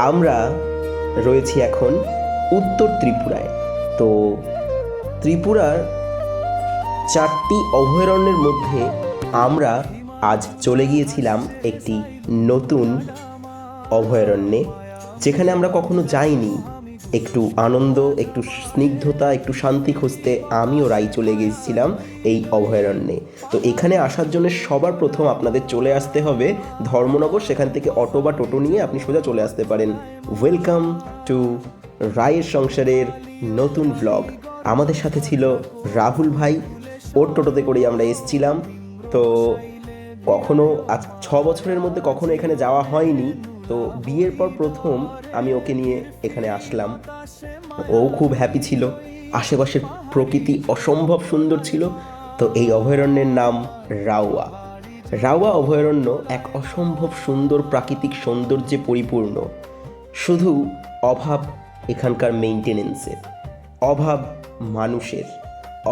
আমরা রয়েছি এখন উত্তর ত্রিপুরায়। তো ত্রিপুরার 4টি অভয়ারণ্যের মধ্যে আমরা আজ চলে গিয়েছিলাম একটি নতুন অভয়ারণ্যে, যেখানে আমরা কখনো যাইনি। একটু আনন্দ, একটু স্নিগ্ধতা, একটু শান্তি খুঁজতে আমিও রাই চলে গিয়েছিলাম এই অভয়ারণ্যে। তো এখানে আসার জন্য সবার প্রথম আপনাদের চলে আসতে হবে ধর্মনগর। সেখান থেকে অটো বা টোটো নিয়ে আপনি সোজা চলে আসতে পারেন। ওয়েলকাম টু রায়ের সংসারের নতুন ব্লগ। আমাদের সাথে ছিল রাহুল ভাই, ওর টোটোতে করেই আমরা এসছিলাম। তো কখনো আজ 6 বছরের মধ্যে কখনো এখানে যাওয়া হয়নি। তো বিয়ের পর প্রথম আমি ওকে নিয়ে এখানে আসলাম। ও খুব হ্যাপি ছিল। আশেপাশের প্রকৃতি অসম্ভব সুন্দর ছিল। তো এই অভয়ারণ্যের নাম রাওয়া। রাওয়া অভয়ারণ্য এক অসম্ভব সুন্দর প্রাকৃতিক সৌন্দর্যে পরিপূর্ণ। শুধু অভাব এখানকার মেইনটেনেন্সের, অভাব মানুষের,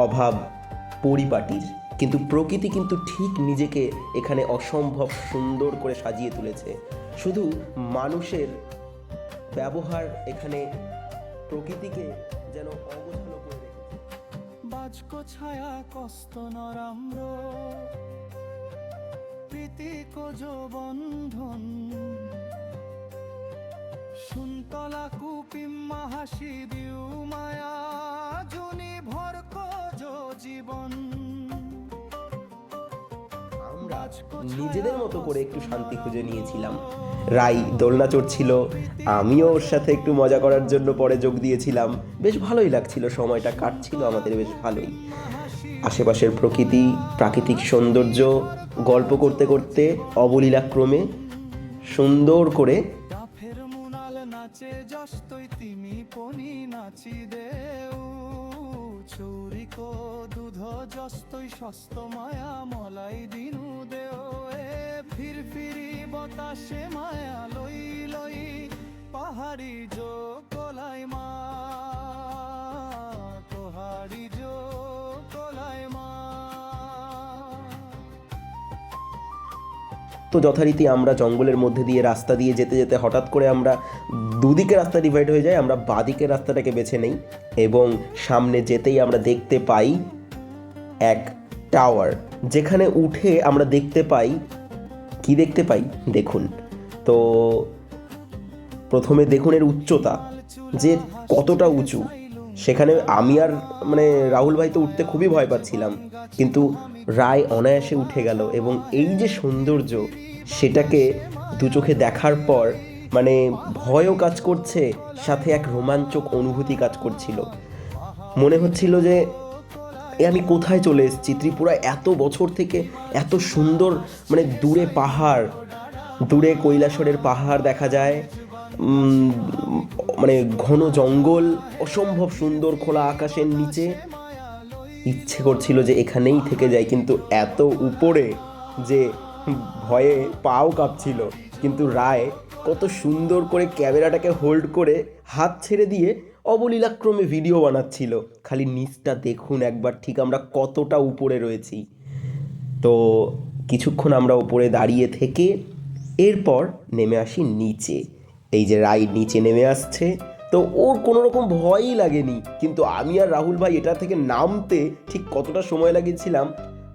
অভাব পরিপাটির, কিন্তু প্রকৃতি কিন্তু ঠিক নিজেকে এখানে অসম্ভব সুন্দর করে সাজিয়ে তুলেছে। শুধু মানুষের ব্যবহার এখানে প্রকৃতিকে যেন অগোছালো করে রেখেছে। বাজকো ছায়া কষ্ট নরাম্র প্রীতিকো বন্ধন শুনতলা কুপিম্মা হাসি দিউ মায়া জুনি ভরকো জীবন। আমরা নিজেদের মতো করে একটু শান্তি খুঁজে নিয়েছিলাম। রাই দোলনা চড়ছিল, আমিও ওর সাথে একটু মজা করার জন্য পরে যোগ দিয়েছিলাম। বেশ ভালোই লাগছিল, সময়টা কাটছিল আমাদের বেশ ভালোই। আশেপাশের প্রকৃতি, প্রাকৃতিক সৌন্দর্য গল্প করতে করতে অবলীলাক্রমে সুন্দর করে ফের মুনাল নাচে জস্তই তিমি পনি নাচি দেউ চৌরিকো দুধ জস্তই সস্ত মায়া মলাই দিনু দেও এ ফির ফিরি বতাসে মায়া লই লই পাহাড়ি জো কলাই মা তোহারি জো কলাই মা। তো যথারীতি আমরা জঙ্গলের মধ্যে দিয়ে রাস্তা দিয়ে যেতে যেতে হঠাৎ করে আমরা দুদিকে রাস্তা ডিভাইড হয়ে যায়। আমরা বাঁদিকের রাস্তাটাকে বেছে নেই এবং সামনে যেতেই আমরা দেখতে পাই এক টাওয়ার, যেখানে উঠে আমরা দেখতে পাই, কি দেখতে পাই দেখুন। তো প্রথমে দেখুন এর উচ্চতা যে কতটা উঁচু। সেখানে আমি আর রাহুল ভাই তো উঠতে খুবই ভয় পাচ্ছিলাম, কিন্তু রায় অনায়াসে উঠে গেল এবং এই যে সৌন্দর্য সেটাকে দু চোখে দেখার পর ভয়ও কাজ করছে, সাথে এক রোমাঞ্চক অনুভূতি কাজ করছিল। মনে হচ্ছিল যে আমি কোথায় চলে এসেছি। ত্রিপুরা এত বছর থেকে এত সুন্দর, দূরে পাহাড়, দূরে কৈলাসরের পাহাড় দেখা যায়, ঘন জঙ্গল, অসম্ভব সুন্দর খোলা আকাশের নিচে। ইচ্ছে করছিল যে এখানেই থেকে যাই, কিন্তু এত উপরে যে ভয়ে পাও কাঁপছিল। কিন্তু রায় কত সুন্দর করে ক্যামেরাটাকে হোল্ড করে হাত ছেড়ে দিয়ে অবলীলাক্রমে ভিডিও বানাচ্ছিল। খালি নিচটা দেখুন একবার, ঠিক আমরা কতটা উপরে রয়েছি। তো কিছুক্ষণ আমরা উপরে দাঁড়িয়ে থেকে এরপর নেমে আসি নিচে। এই যে রাই নিচে নেমে আসছে, তো ওর কোনো রকম ভয়ই লাগেনি। কিন্তু আমি আর রাহুল ভাই এটা থেকে নামতে ঠিক কতটা সময় লাগিয়েছিলাম,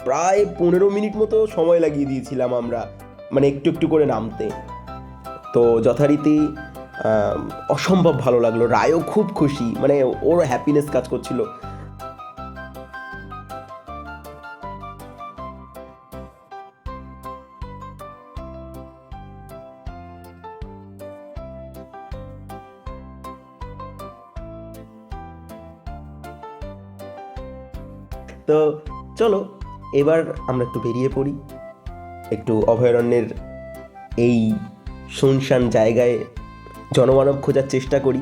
প্রায় 15 মিনিট মতো সময় লাগিয়ে দিয়েছিলাম আমরা, একটু একটু করে নামতে। তো যথারীতি অসম্ভব ভালো লাগলো। রায়ও খুব খুশি, ওর হ্যাপিনেস কাজ করছিল। তো চলো এবার আমরা একটু বেরিয়ে পড়ি, একটু অভয়ারণ্যের এই শুনশান জায়গায় জনমানব খোঁজার চেষ্টা করি।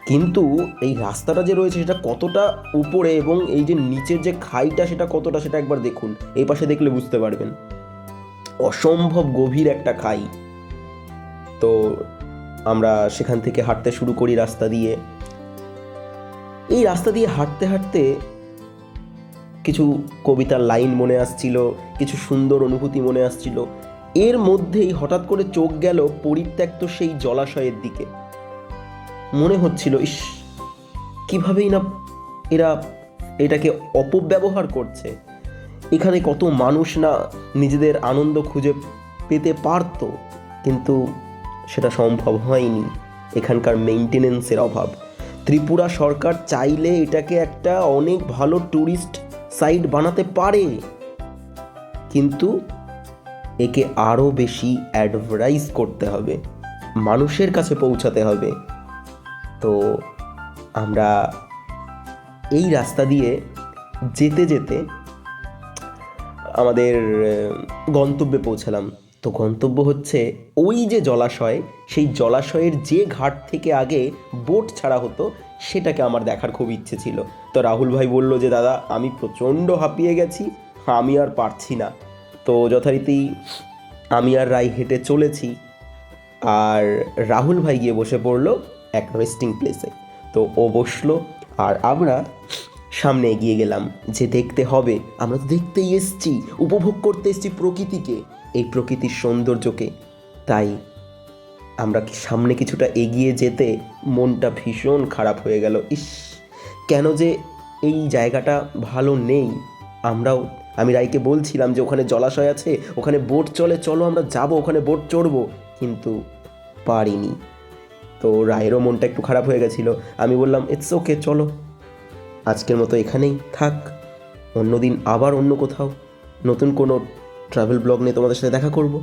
কিন্তু এই রাস্তাটা যে রয়েছে সেটা কতটা উপরে এবং এই যে নিচের যে খাইটা সেটা কতটা, সেটা একবার দেখুন, এই পাশে দেখলে বুঝতে পারবেন। অসম্ভব গভীর একটা খাই। তো আমরা সেখান থেকে হাঁটতে শুরু করি রাস্তা দিয়ে। এই রাস্তা দিয়ে হাঁটতে হাঁটতে কিছু কবিতার লাইন মনে আসছিল, কিছু সুন্দর অনুভূতি মনে আসছিল। এর মধ্যেই হঠাৎ করে চোখ গেল পরিত্যক্ত সেই জলাশয়ের দিকে। মনে হচ্ছিল, ইস, কিভাবেই না এরা এটাকে অপব্যবহার করছে। এখানে কত মানুষ না নিজেদের আনন্দ খুঁজে পেতে পারত, কিন্তু সেটা সম্ভব হয়নি, এখানকার মেইনটেনেন্সের অভাব। ত্রিপুরা সরকার চাইলে এটাকে একটা অনেক ভালো ট্যুরিস্ট সাইট বানাতে পারে, কিন্তু একে আরও বেশি অ্যাডভার্টাইজ করতে হবে, মানুষের কাছে পৌঁছাতে হবে। তো আমরা এই রাস্তা দিয়ে যেতে যেতে আমাদের গন্তব্যে পৌঁছালাম। তো গন্তব্য হচ্ছে ওই যে জলাশয়, সেই জলাশয়ের যে ঘাট থেকে আগে বোট ছাড়া হতো সেটাকে আমার দেখার খুব ইচ্ছে ছিল। তো রাহুল ভাই বলল যে দাদা, আমি প্রচণ্ড হাঁপিয়ে গেছি, আমি আর পারছি না। তো যথারীতি আমি আর রাই হেঁটে চলেছি, আর রাহুল ভাই গিয়ে বসে পড়লো এক রেস্টিং প্লেসে। তো ও বসলো আর আমরা সামনে এগিয়ে গেলাম, যে দেখতে হবে, আমরা তো দেখতেই এসছি, উপভোগ করতে এসছি প্রকৃতিকে, এই প্রকৃতির সৌন্দর্যকে। তাই আমরা সামনে কিছুটা এগিয়ে যেতে মনটা ভীষণ খারাপ হয়ে গেল। ইস, কেন যে এই জায়গাটা ভালো নেই। আমি রাইকে বলছিলাম যে ওখানে জলাশয় আছে, ওখানে বোট চলে, চলো আমরা যাব, ওখানে বোট চড়বো, কিন্তু পারিনি। তো রায়েরও মনটা একটু খারাপ হয়ে গেছিলো। আমি বললাম, ইটস ওকে, চলো আজকের মতো এখানেই থাক, অন্যদিন আবার অন্য কোথাও নতুন কোনো ট্রাভেল ব্লগ নিয়ে তোমাদের সাথে দেখা করব।